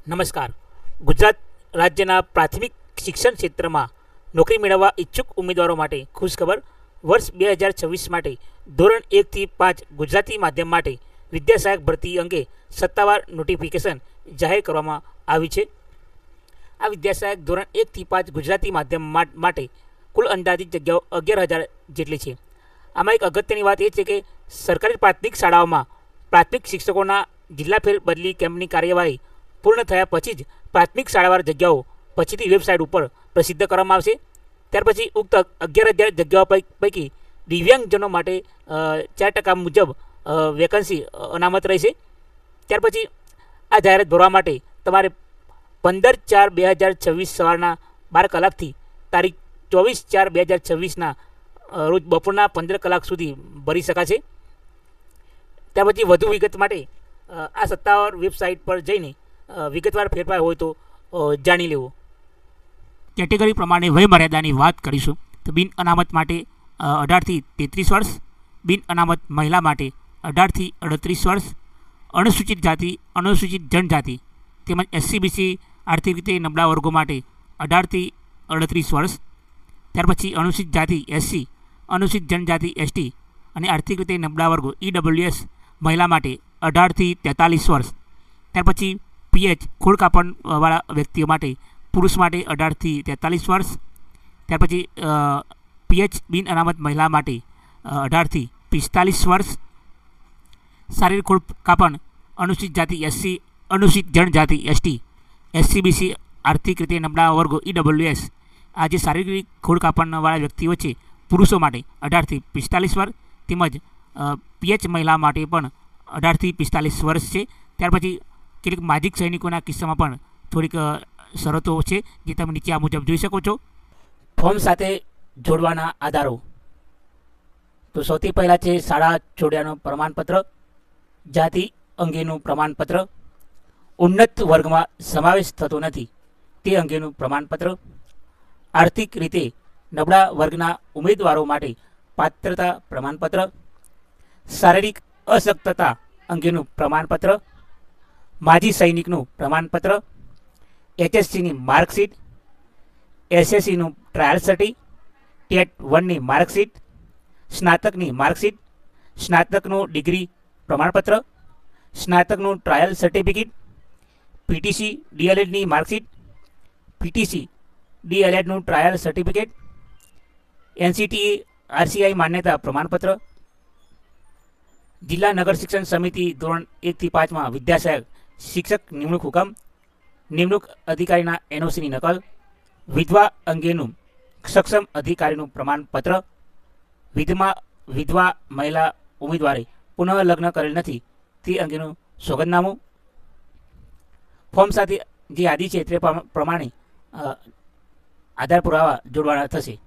નમસ્કાર. ગુજરાત રાજ્યના પ્રાથમિક શિક્ષણ ક્ષેત્રમાં નોકરી મેળવવા ઈચ્છુક ઉમેદવારો માટે ખુશખબર. વર્ષ 2026 માટે ધોરણ 1 થી 5 ગુજરાતી માધ્યમ માટે વિદ્યા સહાયક ભરતી અંગે સત્તાવાર નોટિફિકેશન જાહેર કરવામાં આવી છે. આ વિદ્યા સહાયક ધોરણ 1 થી 5 ગુજરાતી માધ્યમ માટે કુલ અંદાજિત જગ્યાઓ 11,000 જેટલી છે. આમાં એક અગત્યની વાત એ છે કે સરકારી પ્રાથમિક શાળાઓમાં પ્રાથમિક શિક્ષકોના જિલ્લા ફેરબદલી કેમ્પની કાર્યવાહી પૂર્ણ થયા પછી જ પ્રાથમિક શાળાવાર જગ્યાઓ પછીથી વેબસાઇટ ઉપર પ્રસિદ્ધ કરવામાં આવશે. ત્યાર પછી ઉક્ત 11,000 જગ્યાઓ પૈકી દિવ્યાંગજનો માટે 4% મુજબ વેકન્સી અનામત રહેશે. ત્યાર પછી આ જાહેરાત ભરવા માટે તમારે 15/4/2026 સવારના 12 કલાકથી તારીખ 24/4/2026ના રોજ બપોરના 15 કલાક સુધી ભરી શકાશે. ત્યાર પછી વધુ વિગત માટે આ સત્તાવાર વેબસાઇટ પર જઈને વિગતવાર ફેરફાર હોય તો જાણી લેવો. કેટેગરી પ્રમાણે વયમર્યાદાની વાત કરીશું તો બિન અનામત માટે 18 થી 33 વર્ષ, બિન અનામત મહિલા માટે 18 થી 38 વર્ષ, અનુસૂચિત જાતિ, અનુસૂચિત જનજાતિ તેમજ SC/BC આર્થિક રીતે નબળા વર્ગો માટે 18 થી 38 વર્ષ. ત્યાર પછી અનુસૂચિત જાતિ SC, અનુસૂચિત જનજાતિ ST અને આર્થિક રીતે નબળા વર્ગો EWS મહિલા માટે 18 થી 43 વર્ષ. ત્યાર પછી PH ખોળ કાપડવાળા વ્યક્તિઓ માટે પુરુષ માટે 18 થી 43 વર્ષ. ત્યાર પછી PH બિન અનામત મહિલા માટે 18 થી 45 વર્ષ. શારીરિક ખોળ કાપડ અનુસૂચિત જાતિ SC, અનુસૂચિત જનજાતિ ST, SC/BC આર્થિક રીતે નબળા વર્ગો EWS આ જે શારીરિક ખોળ કાપડવાળા વ્યક્તિઓ છે પુરુષો માટે 18 થી 45 વર્ષ તેમજ PH મહિલા માટે પણ 18 થી 45 વર્ષ છે. ત્યાર પછી કેટલીક માજીક સૈનિકોના કિસ્સામાં પણ થોડીક શરતો છે જે તમે નીચે આ મુજબ જોઈ શકો છો. ફોર્મ સાથે જોડવાના આધારો તો સૌથી પહેલાં છે શાળા છોડ્યાનું પ્રમાણપત્ર, જાતિ અંગેનું પ્રમાણપત્ર, ઉન્નત વર્ગમાં સમાવેશ થતો નથી તે અંગેનું પ્રમાણપત્ર, આર્થિક રીતે નબળા વર્ગના ઉમેદવારો માટે પાત્રતા પ્રમાણપત્ર, શારીરિક અશક્તતા અંગેનું પ્રમાણપત્ર, માજી સૈનિકનું પ્રમાણપત્ર, HSCની માર્કશીટ, SSCનું ટ્રાયલ સર્ટી, ટેટ 1ની માર્કશીટ, સ્નાતકની માર્કશીટ, સ્નાતકનું ડિગ્રી પ્રમાણપત્ર, સ્નાતકનું ટ્રાયલ સર્ટિફિકેટ, PTC DLEDની માર્કશીટ, PTC DLEDનું ટ્રાયલ સર્ટિફિકેટ, NCTA RCI માન્યતા પ્રમાણપત્ર, જિલ્લા નગર શિક્ષણ સમિતિ ધોરણ 1 થી 5માં વિદ્યા સહાયક શિક્ષક નિમણૂક હુકમ, નિમણૂક અધિકારીના NOCની નકલ, વિધવા અંગેનું સક્ષમ અધિકારીનું પ્રમાણપત્ર, વિધવા મહિલા ઉમેદવારે પુનઃલગ્ન કરેલ નથી તે અંગેનું સોગંદનામું. ફોર્મ સાથે જે યાદી છે તે પ્રમાણે આધાર પુરાવા જોડવાના થશે.